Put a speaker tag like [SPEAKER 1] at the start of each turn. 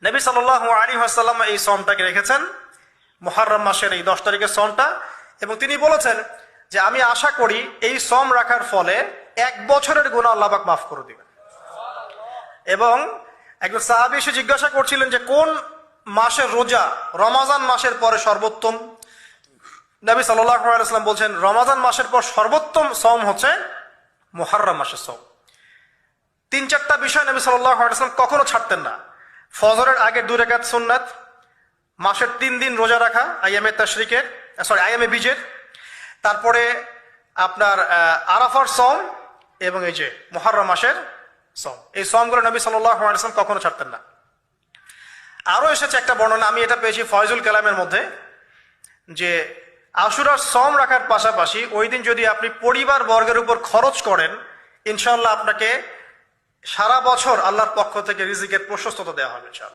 [SPEAKER 1] নবী সাল্লাল্লাহু আলাইহি ওয়াসাল্লাম এই সওমটাকে রেখেছেন, মুহররম মাসের এই 10 তারিখের সওমটা, এবং তিনি বলেছেন যে আমি আশা করি এই সওম রাখার ফলে 1 বছরের গুনাহ আল্লাহ পাক মাফ করে দিবেন। এবং একজন সাহাবী এসে জিজ্ঞাসা করছিলেন যে কোন মাসের রোজা রমাজান মাসের পরে সর্বোত্তম। নবী সাল্লাল্লাহু আলাইহি ওয়াসাল্লাম বলছেন রমাজান মাসের পর সর্বোত্তম সওম হচ্ছে মুহররম মাসের সওম। 3-4টা বিষয় নবী সাল্লাল্লাহু আলাইহি ওয়াসাল্লাম কখনো ছাড়তেন না। ফজরের আগে 2 রাকাত সুন্নাত, মাসের 3 দিন রোজা রাখা, আইয়ামে বীজের, তারপরে আপনার আরাফার সওম, এবং এই যে মুহররম মাসের সওম। এই সওমগুলো নবী সাল্লাল্লাহু আলাইহি ওয়াসাল্লাম কখনো ছাড়তেন না। আরো এসেছে একটা বর্ণনা, আমি এটা পেয়েছি ফয়জুল কালামের মধ্যে, যে আশুরার সওম রাখার পাশাপাশি ওই দিন যদি আপনি পরিবার বর্গের উপর খরচ করেন, ইনশাআল্লাহ আপনাকে সারা বছর আল্লাহর পক্ষ থেকে রিজিকের প্রশস্ততা দেওয়া হবে ইনশাআল্লাহ।